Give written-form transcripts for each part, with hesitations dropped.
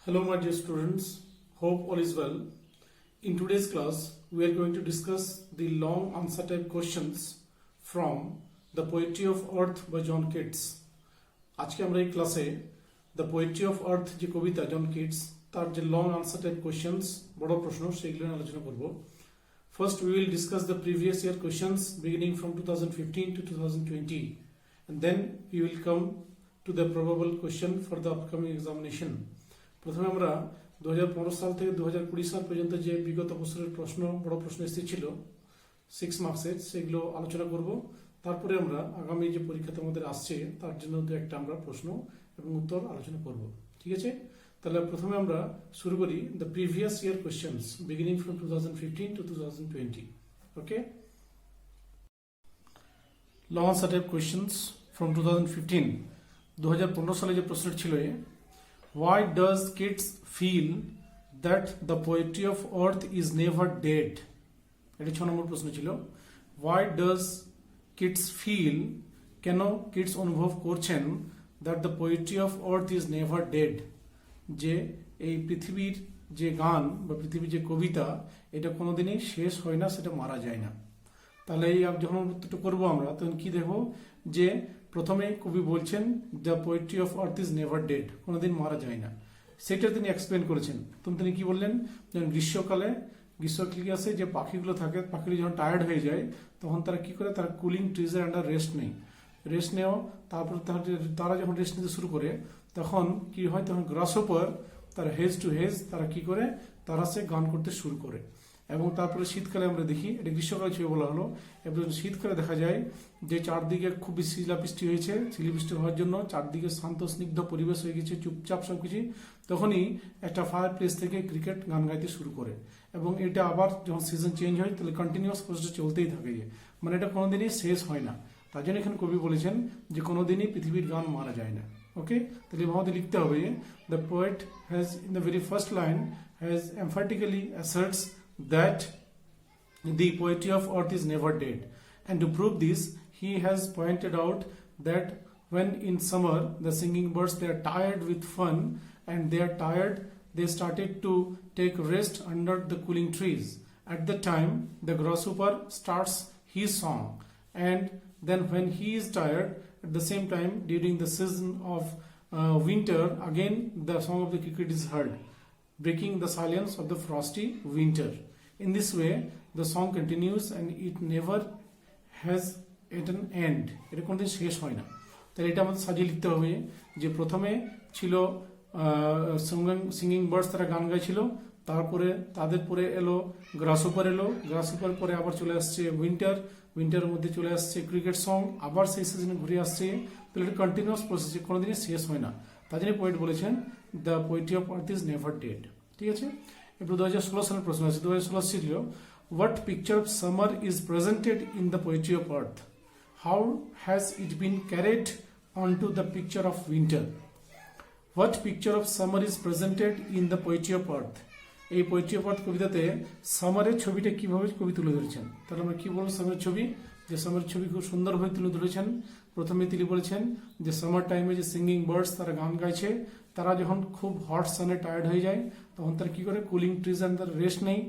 Hello my dear students, hope all is well. In today's class, we are going to discuss the long answer type questions from The Poetry of Earth by John Keats. আজকে আমরা এই ক্লাসে the poetry of আর্থ যে কবিতা John Keats তার যে long answer type questions বড় প্রশ্ন সেগুলো নিয়ে আলোচনা করব। First we will discuss the previous year questions beginning from 2015 to 2020 and then we will come to the probable question for the upcoming examination. প্রথমে আমরা 2015 সাল থেকে 2020 সাল পর্যন্ত যে বিগত বছরের প্রশ্ন বড় প্রশ্ন এসেছিল 6 মার্কসের সেগুলো আলোচনা করব। তারপরে আমরা আগামী যে পরীক্ষাতে আমাদের আসছে তার জন্য দু একটা আমরা প্রশ্ন এবং উত্তর আলোচনা করব। ঠিক আছে, তাহলে প্রথমে আমরা শুরু করি the previous year questions beginning from 2015 to 2020। Okay, long answer type questions from 2015। 2015 সালে যে প্রশ্নটি ছিল, why does Keats feel that the poetry of earth is never dead? এটা 6 নম্বর প্রশ্ন ছিল। why does Keats feel, কেন কিটস অনুভব করছেন that the poetry of earth is never dead, যে এই পৃথিবীর যে গান বা পৃথিবীর যে কবিতা এটা কোনোদিনই শেষ হয় না, সেটা মারা যায় না। তাহলে এই যখন উত্তরটা করবো আমরা তখন কি দেখবো যে প্রথমে কবি বলছেন the poetry of earth is never dead, কোনোদিন মারা যায় না, সেটা তিনি এক্সপ্লেন করেছেন। তিনি কি বললেন, যখন গ্রীষ্মকালে কি আছে যে পাখিগুলো থাকে, পাখিগুলো যখন টায়ার্ড হয়ে যায় তখন তারা কি করে, তারা কুলিং ট্রিজের আন্ডার রেস্ট নেয়, রেস্ট নেওয়া তারপর তারা যখন রেস্ট নিতে শুরু করে তখন কি হয়, তখন গ্রাসহপার তারা হেজ টু হেজ তারা কি করে, তারা সে গান করতে শুরু করে। এবং তারপরে শীতকালে আমরা দেখি, এটা গ্রীষ্মকালে ছবি বলা হলো, এবং শীতকালে দেখা যায় যে চারদিকে খুব বেশি শিলাবৃষ্টি হয়েছে, শিলাবৃষ্টি হওয়ার জন্য চারদিকে শান্ত স্নিগ্ধ পরিবেশ হয়ে গেছে, চুপচাপ সবকিছু, তখনই একটা ফায়ার প্লেস থেকে ক্রিকেট গান গাইতে শুরু করে। এবং এটা আবার যখন সিজন চেঞ্জ হয় তাহলে কন্টিনিউয়াস প্রসেস চলতেই থাকে, মানে এটা কোনোদিনই শেষ হয় না। তার জন্য এখানে কবি বলেছেন যে কোনোদিনই পৃথিবীর গান মারা যায় না। ওকে, তাহলে আমাদের লিখতে হবে the poet has in the very first line has emphatically asserts that the poetry of earth is never dead, and to prove this he has pointed out that when in summer the singing birds, they are tired with fun and they are tired, they started to take rest under the cooling trees. At the time the grasshopper starts his song, and then when he is tired, at the same time during the season of winter, again the song of the cricket is heard, breaking the silence of the frosty winter. In this way the song continues and it never has an end, এটা কোনদিন শেষ হয় না। তাহলে এটা আমাদের সাজিয়ে লিখতে হবে যে প্রথমে ছিল সিঙ্গিং বার্ডস, তারা গান গাইছিল, তারপরে তাদের পরে এলো গ্রাসহপার, গ্রাসহপার পরে আবার চলে আসছে উইন্টার, উইন্টারের মধ্যে চলে আসছে ক্রিকেট সং, আবার সেই সিজনে ঘুরে আসছে। তাহলে এটা কন্টিনিউয়াস প্রসেস, কোনোদিনই শেষ হয় না। তার জন্য পোয়েট বলেছেন the poetry of earth is never dead. ঠিক আছে, এবার 2016 সালের প্রশ্ন আছে। 2016 ছিল what picture of summer is presented in the poetry of earth, how has it been carried on to the picture of winter. What picture of summer is presented in the poetry of earth, এই poetry of আর্থ কবিতাতে সামারের ছবিটা কিভাবে কবি তুলে ধরেছেন। তাহলে আমরা কি বলবো, সামারের ছবি, যে সামারের ছবি খুব সুন্দরভাবে তুলে ধরেছেন। প্রথমে তিনি বলেছেন যে সামার টাইমে যে সিঙ্গিং বার্ডস তারা গান গাইছে, তারা যখন খুব হট সানে টায়ার্ড হয়ে যায় তখন তারা কি করে, কুলিং ট্রিজ অ্যান্ড তার রেস্ট নেই,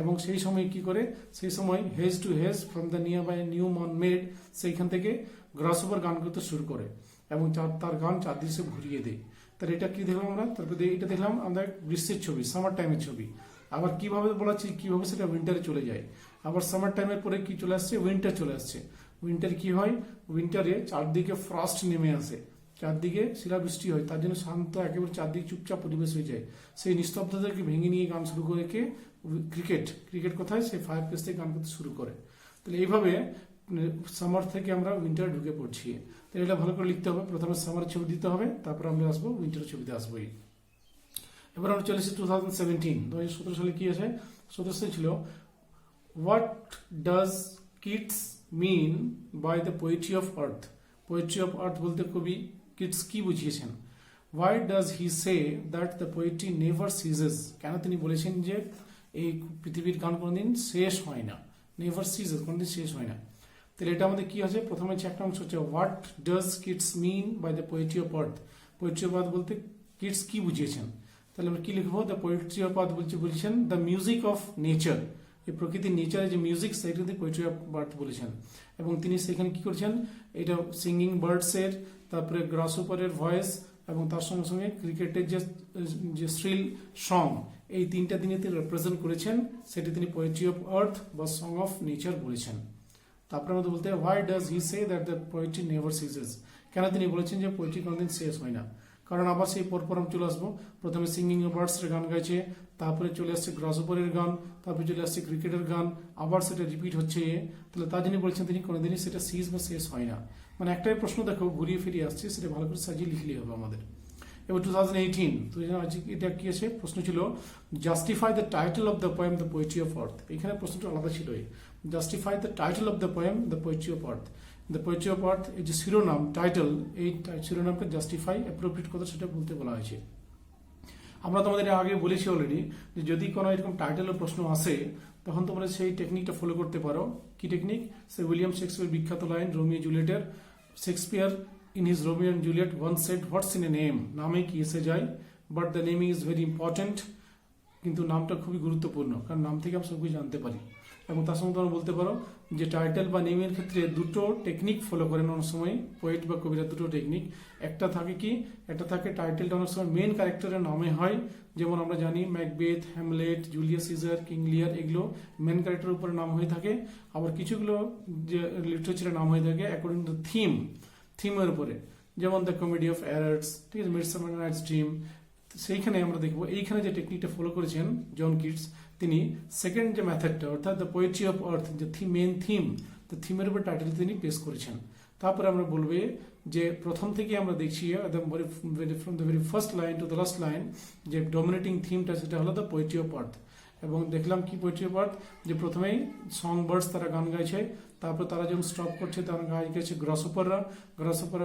এবং সেই সময় কি করে, সেই সময় hedge to hedge from the near by new mown mead, সেইখান থেকে গ্রাসহপার গান করতে শুরু করে এবং তার গান চারদিকে ঘুরিয়ে দেয়। তাহলে এটা কি দেখলাম আমরা, তারপরে এটা দেখলাম আমরা গ্রীষ্মের ছবি, সামার টাইমের ছবি। আবার কিভাবে বলাচ্ছি, কিভাবে সেটা উইন্টারে চলে যায়। আবার সামার টাইমের পরে কি চলে আসছে, উইন্টার চলে আসছে। উইন্টার কি হয়, উইন্টারে চারদিকে ফ্রস্ট নেমে আসে, চারদিকে শিলাবৃষ্টি হয়, তার জন্য শান্ত একেবারে চারদিকে চুপচাপ পরিবেশ হয়ে যায়। সেই নিস্তব্ধতাকে ভেঙে নিয়ে গান শুরু করে কে, ক্রিকেট কোথায়, সেই ফায়ার প্লেস থেকে গান করতে শুরু করে। তাহলে এইভাবে সামার থেকে আমরা উইন্টারে ঢুকে পড়ছি। তাহলে এটা ভালো করে লিখতে হবে, প্রথমে সামারের ছবি দিতে হবে, তারপর আমরা আসবো উইন্টারের ছবিতে আসবোই। এবার আমরা চলে এসেছি 2017 সালে কি আছে, 17 সালে ছিল what does Keats mean by the poetry of earth. Poetry of earth বলতে কবি কিটস কি বুঝিয়েছেন। Why does he say that the poetry never ceases, কেন তিনি বলেছেন যে এই পৃথিবীর গান কোনোদিন শেষ হয় না, নেভার সিজেস, কোনোদিন শেষ হয় না। তাহলে এটা আমাদের কি আছে, প্রথমে একটা অংশ হচ্ছে what does Keats mean by the poetry of earth. Poetry of earth বলতে কিটস কি বুঝিয়েছেন। তাহলে আমরা কি লিখবো? দ্য পোয়েট্রি অফ আর্থ বলছেন দ্য মিউজিক অফ নেচার, এই প্রকৃতির নেচারের যে মিউজিক সেটাতে পোয়েট্রি অফ আর্থ বলেছেন। এবং তিনি সেখানে কি করেছেন, এটা সিঙ্গিং বার্ডসের, তারপরে গ্রাসহপারের ভয়েস এবং তার সঙ্গে সঙ্গে ক্রিকেটের যে শ্রিল সং, এই তিনটা দিনে তিনি রিপ্রেজেন্ট করেছেন, সেটি তিনি পোয়েট্রি অফ আর্থ বা সং অফ নেচার বলেছেন। তারপরে আমাদের বলতে হয় why does he say that the poetry never ceases, কেন তিনি বলেছেন যে পোয়েট্রি কোনোদিন শেষ হয় না? কারণ আবার সেই পরপর আমি চলে আসবো, প্রথমে সিঙ্গিং বার্ডসের গান গাইছে, তারপরে চলে আসছে গ্রাসহপারের গান, তারপরে চলে আসছে ক্রিকেটের গান, আবার সেটা রিপিট হচ্ছে। তাহলে তার জন্য বলছেন তিনি কোনোদিনই সেটা সিজ বা শেষ হয় না। মানে একটাই প্রশ্ন দেখো ঘুরিয়ে ফিরিয়ে আসছে, সেটা ভালো করে সাজিয়ে লিখলেই হবে আমাদের। এবার 2018 এটা কি আছে, প্রশ্ন ছিল justify the title of the poem the poetry of আর্থ। এখানে প্রশ্নটা আলাদা ছিল, justify the title of the poem the poetry of earth. The poetry of earth এই যে শিরোনাম টাইটেল, এই শিরোনামকে জাস্টিফাই অ্যাপ্রোপ্রিয়েট কথা সেটা বলতে বলা হয়েছে। আমরা তোমাদের আগে বলেছি অলরেডি যে যদি কোনো এরকম টাইটেলের প্রশ্ন আসে তখন তোমরা সেই টেকনিকটা ফলো করতে পারো। কি টেকনিক? সে উইলিয়াম শেক্সপিয়ার বিখ্যাত লাইন রোমিও জুলিয়েটের, Shakespeare in his Romeo and Juliet once said, what's in a name? নামে কি এসে যায়, but the naming is very important, কিন্তু নামটা খুবই গুরুত্বপূর্ণ, কারণ নাম থেকে আমরা সবকিছু জানতে পারি। এবং তার সঙ্গে তোমরা বলতে পারো যে টাইটেল বা নেমের ক্ষেত্রে দুটো টেকনিক ফলো করেন অনেক সময় পোয়েট বা কবিরা, দুটো টেকনিক। একটা থাকে কি, একটা থাকে টাইটেলটা অনেক সময় মেন ক্যারেক্টারের নামে হয়, যেমন আমরা জানি Macbeth, Hamlet, Julius Caesar, King Lear, এগুলো মেন ক্যারেক্টারের উপরে নাম হয়ে থাকে। আবার কিছুগুলো যে লিটারেচারের নাম হয়ে থাকে অ্যাকর্ডিং টু থিমের উপরে, যেমন দ্য কমেডি অফ এরার্স, ঠিক আছে, মিডসামার নাইটস ড্রিম। সেইখানে আমরা দেখবো এইখানে যে টেকনিকটা ফলো করেছেন জন কিটস, তিনি সেকেন্ড যে মেথডটা অর্থাৎ দ্য পোয়েট্রি অফ আর্থ, যে মেন থিম, তো থিমের উপর টাইটেল তিনি পেশ করেছেন। তারপরে আমরা বলবে যে প্রথম থেকে আমরা দেখছি from the very first line to the last line যে ডমিনেটিং থিমটা সেটা হলো দ্য পোয়েট্রি অফ আর্থ। এবং দেখলাম কি পোয়েট্রি অফ আর্থ, যে প্রথমেই সং বার্ডস তারা গান গাইছে, তারপর তারা যখন স্টপ করছে তখন গান গাইছে গ্রাসহপাররা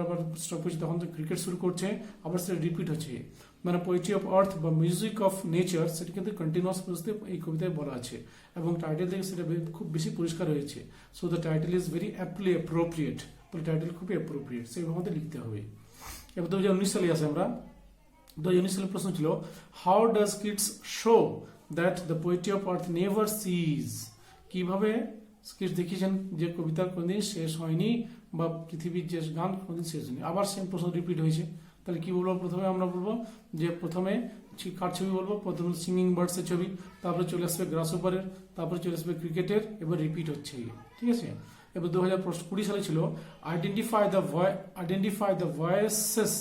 আবার স্টপ করছে তখন তো ক্রিকেট শুরু করছে, আবার সেটা রিপিট হচ্ছে। মানে পোয়েট্রি অফ আর্থ বা মিউজিক অফ নেচার সেটা কিন্তু কন্টিনিউয়াস বুঝতে এই কবিতায় বলা আছে, এবং টাইটেল থেকে সেটা খুব বেশি পরিষ্কার হয়েছে। So the title is very aptly appropriate, তাহলে টাইটেল খুবই অ্যাপ্রোপ্রিয়েট, সেইভাবে আমাদের লিখতে হবে। এবার 2019 সালে আসে আমরা, 2019 সালের প্রশ্ন ছিল how does Keats show that the poetry of earth never cease, কিভাবে কিডস দেখিয়েছেন যে কবিতার কোনদিন শেষ হয়নি বা পৃথিবীর যে গান কোনদিন শেষ হয়নি। আবার সেম প্রশ্ন রিপিট হয়েছে, তাহলে কি বলবো? প্রথমে আমরা বলবো যে প্রথমে কার ছবি বলবো, প্রথমে সিঙ্গিং বার্ডসের ছবি, তারপরে চলে আসবে গ্রাসহপারের, তারপরে চলে আসবে ক্রিকেটের, এবার রিপিট হচ্ছে, ঠিক আছে। এবার 2020 সালে ছিল identify the voices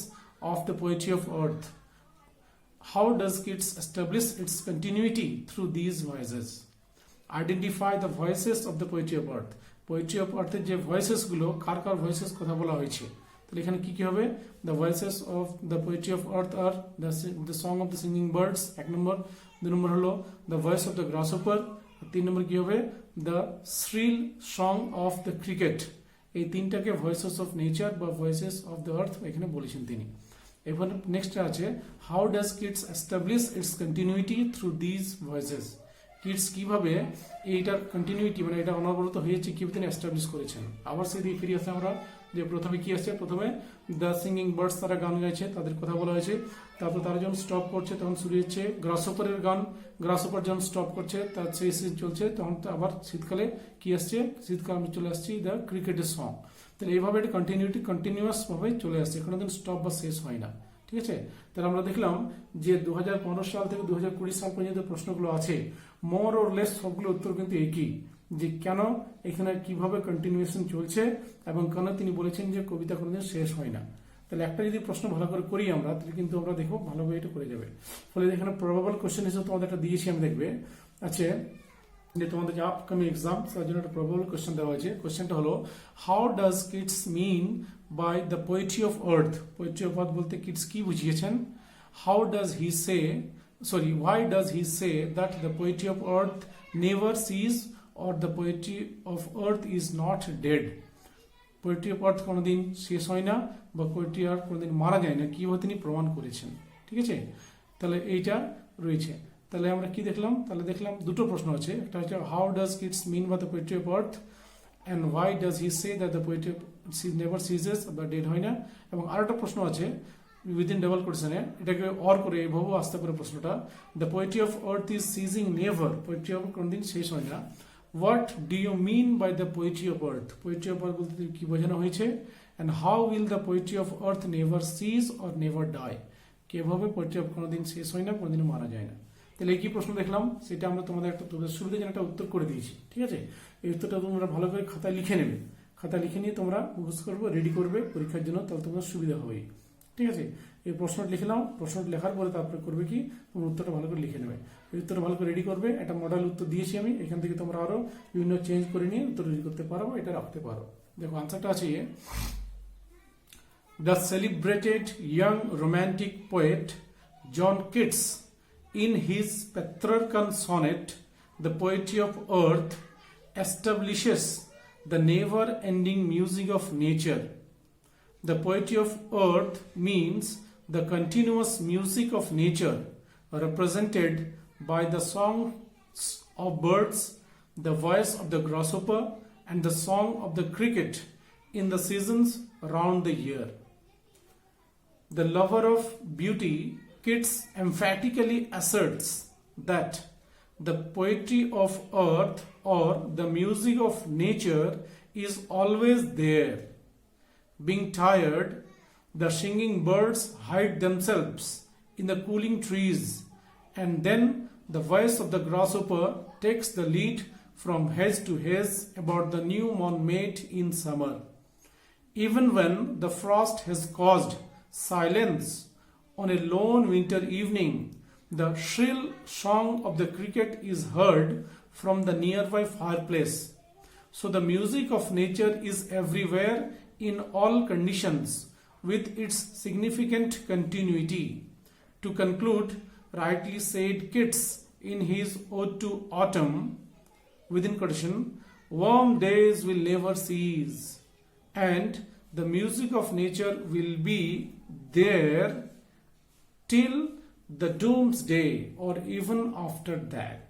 of the poetry of earth. How does kids establish its continuity through these voices? Identify the voices of the poetry of earth. Poetry of earth এর যে ভয়েসেস গুলো, কার কার ভয়েসেস কথা বলা হয়েছে, তাহলে এখানে কি কি হবে? The voices of the poetry of earth are the song of the singing birds, এক নম্বর। দুই নম্বর হলো the voice of the grasshopper, তিন নম্বর কি হবে? The shrill song of the cricket। এই তিনটাকে ভয়েসেস অফ নেচার বা ভয়েসেস অফ দ্য আর্থ এখানে বলেছেন তিনি। এবার নেক্সট আছে how does Keats establish its continuity through these voices. Keats কিভাবে এইটার কন্টিনিউটি মানে এটা অনবরত হয়েছে কিভাবে তিনি এস্টাবলিশ করেছেন। আবার সেদিকে ফিরে আসে আমরা, যে প্রথমে কি আসছে, প্রথমে দ্য সিঙ্গিং বার্ডস তারা গান গাইছে, তাদের কথা বলা হয়েছে, তারপর তারা যখন স্টপ করছে তখন শুরু হচ্ছে গ্রাসহপারের গান, গ্রাসহপার যখন স্টপ করছে তার সেই সিজন চলছে, তখন আবার শীতকালে কি আসছে, শীতকাল আমরা চলে আসছি দ্য ক্রিকেটের সং। তাহলে এইভাবে এটা কন্টিনিউয়াস ভাবে চলে আসছে, কোনোদিন স্টপ বা শেষ হয় না, ঠিক আছে। তাহলে আমরা দেখলাম যে 2015 সাল থেকে 2020 সাল পর্যন্ত প্রশ্নগুলো আছে, মোর ওর লেস সবগুলো উত্তর কিন্তু একই, যে কেন এখানে কিভাবে কন্টিনিউয়েশন চলছে এবং কেন তিনি বলেছেন যে কবিতা কোনোদিন শেষ হয় না। তাহলে একটা যদি প্রশ্ন ভালো করে করি আমরা, তাহলে কিন্তু আমরা দেখবো ভালোভাবে এটা করে যাবে। ফলে এখানে প্রবাবল কোশ্চেন হিসেবে তোমাদের একটা দিয়েছি আমি, দেখবে আছে যে তোমাদের যে আপকামিং এক্সাম তার জন্য একটা প্রবাবল কোশ্চেন দেওয়া হয়েছে। কোশ্চেনটা হলো how does Keats mean by the poetry of earth. Poetry of earth বলতে কিডস কি বুঝিয়েছেন? How does he say, sorry, why does he say that the poetry of earth never cease or the poetry of earth is not dead। Poetry of earth কোনোদিন শেষ হয় না বা poetry আর্থ কোনোদিন মারা যায় না, কিভাবে তিনি প্রমাণ করেছেন, ঠিক আছে। তাহলে এইটা রয়েছে। তাহলে আমরা কি দেখলাম? তাহলে দেখলাম দুটো প্রশ্ন আছে, একটা হচ্ছে how does Keats mean by the poetry of earth and why does he say that the poetry never ceases বা ডেড হয় না। এবং আরেকটা প্রশ্ন আছে উইদিন ডাবল কোটেশনে এটাকে অর করে এভাবেও আসতে পারে প্রশ্নটা। The poetry of earth is ceasing never, poetry of কোনদিন শেষ হয় না। What do you mean by the poetry of earth, poetry of earth বলতে কি বোঝানো হয়েছে। And how will the poetry of earth never cease or never die, কিভাবে poetry of কোনোদিন শেষ হয় না, কোনোদিনও মারা যায় না। তাহলে এই কি প্রশ্ন দেখলাম, সেটা আমরা তোমাদের একটা সুবিধা যেন একটা উত্তর করে দিয়েছি, ঠিক আছে। এই উত্তরটা তোমরা ভালো করে খাতায় লিখে নেবে, খাতায় লিখে নিয়ে তোমরা মুখস্থ করবে, রেডি করবে পরীক্ষার জন্য, তাহলে তোমার সুবিধা হবে, ঠিক আছে। এই প্রশ্নটা লিখে নাও, প্রশ্নটা লেখার পরে তারপরে করবে কি, তোমার উত্তরটা ভালো করে লিখে নেবে, এই উত্তরটা ভালো করে রেডি করবে। একটা মডেল উত্তর দিয়েছি আমি, এখান থেকে তোমরা আরো বিভিন্ন চেঞ্জ করে নিয়ে উত্তর রেডি করতে পারো, এটা রাখতে পারো। দেখো আনসারটা আছে, the celebrated young romantic poet John Keats in his Petrarchan sonnet, The Poetry of Earth, establishes the never-ending music of nature. The poetry of earth means the continuous music of nature, represented by the songs of birds, the voice of the grasshopper, and the song of the cricket in the seasons round the year. The lover of beauty, Keats emphatically asserts that the poetry of earth or the music of nature is always there. Being tired, the singing birds hide themselves in the cooling trees, and then the voice of the grasshopper takes the lead from hedge to hedge about the new mown made in summer. Even when the frost has caused silence on a lone winter evening, the shrill song of the cricket is heard from the nearby fireplace. So the music of nature is everywhere in all conditions, with its significant continuity. To conclude, rightly said Keats in his Ode to Autumn, within quotation, warm days will never cease, and the music of nature will be there till the doomsday or even after that.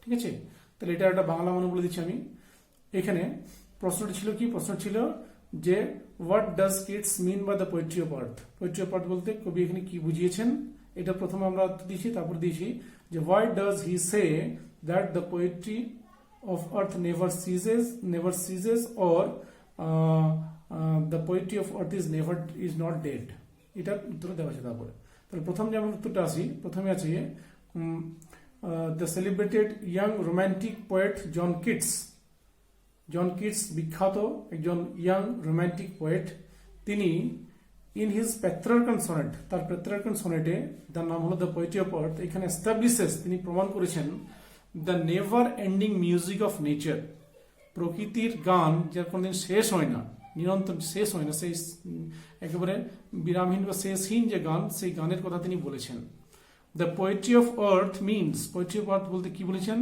ঠিক আছে, তাহলে এটা একটা বাংলা মানে বলে দিচ্ছি আমি। এখানে প্রশ্নটি ছিল কি, প্রশ্ন ছিল যে what does Keats mean by the poetry of earth, poetry of earth বলতে কবি এখানে কি বুঝিয়েছেন, এটা প্রথমে আমরা দিয়েছি, তারপর দিয়েছি যে why does he say that the poetry of earth never ceases or the poetry of earth is not dead, এটা উত্তর দেওয়া আছে। তারপরে তাহলে প্রথম যে আমার উত্তরটা আসি, প্রথমে আছে the celebrated young romantic poet John Keats. John Keats বিখ্যাত একজন ইয়াং রোম্যান্টিক পোয়েট, তিনি ইন হিজ পেট্রার্কান সনেট, তার পেট্রার্কান সনেটে, তার নাম হলো দ্য পোয়েট্রি অফ আর্থ, এখানে এস্টাবলিশেস, তিনি প্রমাণ করেছেন the never ending music of nature, প্রকৃতির গান যার কোনদিন শেষ হয় না, নিরন্তর শেষ হয় না, সেই একেবারে বিরামহীন বা শেষহীন যে গান, সেই গানের কথা তিনি বলেছেন। The poetry of earth means, poetry of earth বলতে কি বলেছেন,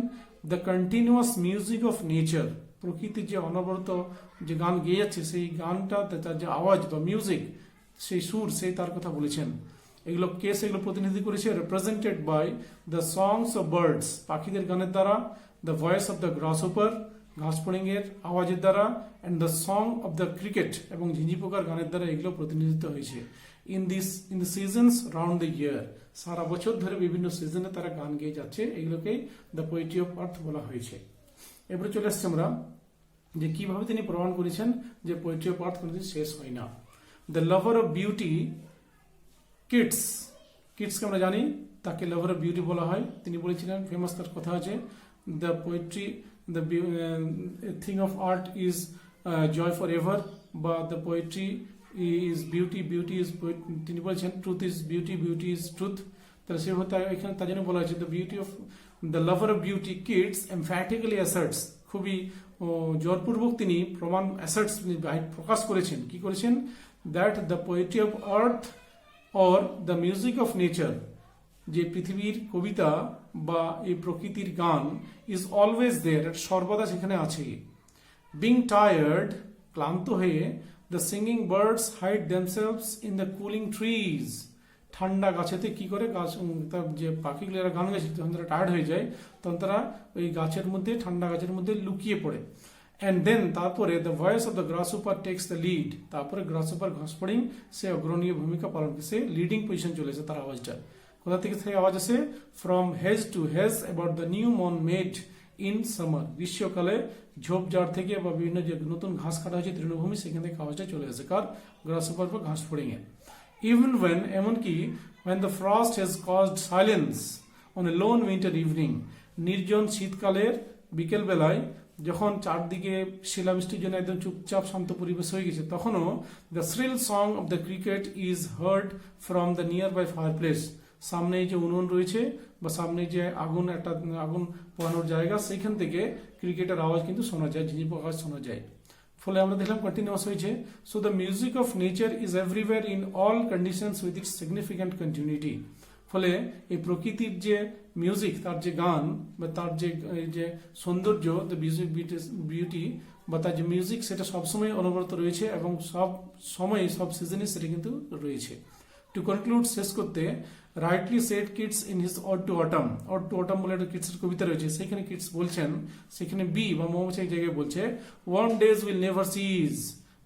the continuous music of nature, প্রকৃতির যে অনবরত যে গান গেয়ে যাচ্ছে, সেই গানটা তার যে আওয়াজ বা মিউজিক, সেই সুর, সেই তার কথা বলেছেন। এগুলো কে সেগুলো প্রতিনিধি করেছে, represented by the songs of birds, পাখিদের গানের দ্বারা, the voice of the grasshopper, ঘাসফড়িংয়ের আওয়াজের দ্বারা, and the song of the cricket, এবং ঝিঁঝি পোকার গানের দ্বারা এগুলো প্রতিনিধিত্ব হয়েছে। In the seasons round the year, সারা বছর ধরে বিভিন্ন সিজনে তারা গান গেয়ে যাচ্ছে, এগুলোকেই দ্য পোয়েট্রি অফ আর্থ বলা হয়েছে। এবারে চলে আসছে আমরা যে কিভাবে তিনি প্রমাণ করেছেন যে পোয়েট্রি অফ আর্থ কোনোদিন শেষ হয় না। The lover of beauty Keats, কিটসকে আমরা জানি তাকে লাভার অফ বিউটি বলা হয়। তিনি বলেছিলেন, ফেমাস তার কথা আছে, the poetry the thing of art is joy forever, বা the poetry is beauty, beauty is তিনি বলছেন truth is beauty, beauty is truth। তাহলে সে এখানে তার জন্য বলা হয়েছে the beauty of the lover of beauty Keats emphatically asserts, খুবই জোরপূর্বক তিনি প্রমাণ প্রকাশ করেছেন, কি করেছেন, that the poetry of earth or the music of nature, যে পৃথিবীর কবিতা বা এই প্রকৃতির গান, ইজ অলওয়েজ দেয়ার, সর্বদা সেখানে আছে। বিং টায়ার্ড, ক্লান্ত হয়ে, the singing birds hide themselves in the cooling trees, ঠান্ডা গাছেতে কি করে, গাছ যে পাখিগুলো গান গাইছে, যখন তারা টায়ার্ড হয়ে যায় তখন তারা ওই গাছের মধ্যে, ঠান্ডা গাছের মধ্যে লুকিয়ে পড়ে। অ্যান্ড দেন তারপরে the voice of the grasshopper takes the lead, তারপরে গ্রাসহোপার ঘাসফড়িং সে অগ্রণীয় ভূমিকা পালন করে, সে লিডিং পজিশন চলে এসে তার আওয়াজটা কোথা থেকে সেই আওয়াজ আসে? From hedge to hedge about the new mown mead in summer, গ্রীষ্মকালে ঝোপঝাড় থেকে বা বিভিন্ন যে নতুন ঘাস কাটা হয়েছে তৃণভূমি সেখান থেকে আওয়াজটা চলে আসে কার? গ্রাসহোপার বা ঘাসফড়িং এ। ইভেন ওয়েন, এমনকি when the frost has caused silence on a lone winter evening, নির্জন শীতকালের বিকেল বেলায় যখন চারদিকে শিলাবৃষ্টির জন্য একদম চুপচাপ শান্ত পরিবেশ হয়ে গেছে, তখনও the shrill song of the cricket is heard from the near by fireplace, সামনে যে উনুন রয়েছে বা সামনে যে একটা আগুন পোহানোর জায়গা, সেইখান থেকে ক্রিকেটের আওয়াজ কিন্তু শোনা যায়, ঝিঝি পোকার আওয়াজ শোনা যায়। ফলে আমরা দেখলাম কন্টিনিউয়াস হয়েছে। So the music of nature is everywhere in all conditions with its significant continuity. ফলে এই প্রকৃতির যে মিউজিক, তার যে গান বা তার যে সৌন্দর্য, দ্য মিউজিক বিউটি বা তার যে মিউজিক, সেটা সবসময় অনবরত রয়েছে এবং সব সময় সব সিজনে সেটা কিন্তু রয়েছে। টু কনক্লুড, শেষ করতে, rightly said Keats in his ode to autumn, ode to autumn বলে একটা কিডসের কবিতা রয়েছে, সেখানে কিডস বলছেন, সেখানে বি বা মৌমাছি এক জায়গায় বলছে ওয়ার্ম ডেজ উইল নেভার সিজ,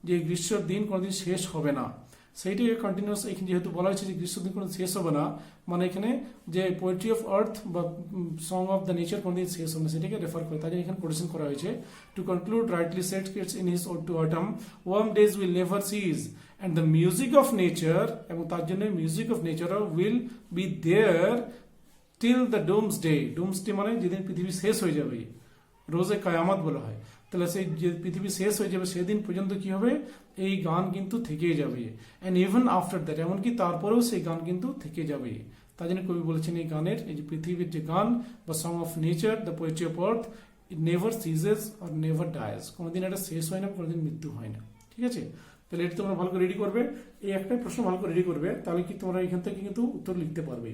যে গ্রীষ্মের দিন কোনোদিন শেষ হবে না। সেইটাই কন্টিনিউয়াস এখানে যেহেতু বলা হয়েছে যে গ্রীষ্মের দিন কোনোদিন শেষ হবে না, মানে এখানে যে পোয়েট্রি অফ আর্থ বা সং অফ দ্য নেচার কোনোদিন শেষ হবে না সেটাকে রেফার করে, তাই জন্য এখানে কোটেশন করা হয়েছে। To conclude, rightly said Keats in his ode to autumn, warm days will never cease and the music of nature, এবং তার জন্য music of nature will be there till the doomsday, doomsday মানে যেদিন পৃথিবী শেষ হয়ে যাবে, রোজে কায়ামত বলা হয়। তাহলে সেই যে পৃথিবী শেষ হয়ে যাবে সেদিন পর্যন্ত কি হবে? এই গান কিন্তু থেকেই যাবে। অ্যান্ড ইভেন আফটার দ্যাট, এমনকি তারপরেও সেই গান কিন্তু থেকে যাবে। তার জন্য কবি বলেছেন এই গানের, এই যে পৃথিবীর যে গান বা song of nature, the poetry of earth, it never ceases or never dies, কোনোদিন এটা শেষ হয় না, কোনোদিন মৃত্যু হয় না। ঠিক আছে, তাহলে এটা তোমরা ভালো করে রেডি করবে, এই একটাই প্রশ্ন ভালো করে রেডি করবে, তাহলে কি তোমরা এখান থেকে কিন্তু উত্তর লিখতে পারবে।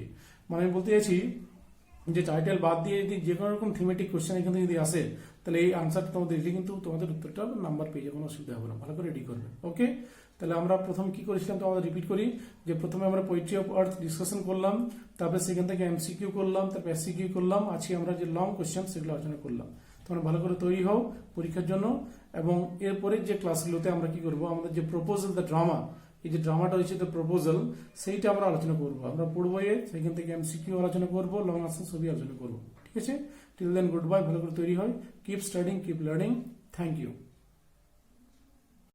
মানে আমি বলতে চাইছি যে টাইটেল বাদ দিয়ে যদি যে কোনো রকম থিমেটিক কোশ্চেন এখান থেকে যদি আসে, তাহলে এই আনসারটা তোমাদের দিলে কিন্তু তোমাদের উত্তরটা নাম্বার পেয়ে যাবে, কোনো অসুবিধা হবে না, ভালো করে রেডি করবে। ওকে, তাহলে আমরা প্রথম কি করেছিলাম তো আমাদের রিপিট করি, যে প্রথমে আমরা পোয়েট্রি অফ আর্থ ডিসকাশন করলাম, তারপরে সেখান থেকে এমসিকিউ করলাম, তারপর এসসিকিউ করলাম, আজকে আমরা যে লং কোশ্চেন সেগুলো আলোচনা করলাম। তোমরা ভালো করে তৈরি হও পরীক্ষার জন্য। এবং এরপরের যে ক্লাসগুলোতে আমরা কি করব, আমাদের যে প্রপোজাল দ্য ড্রামা, এই যে ড্রামাটা হচ্ছে দ্য প্রপোজাল, সেইটা আমরা আলোচনা করবো, আমরা পড়বো, সেখান থেকে এমসিকিউ আলোচনা করবো, লং আনসার ছবি আলোচনা করবো। ঠিক আছে, টিল দেন গুড বাই, ভালো করে তৈরি হয়, keep studying, keep learning, thank you.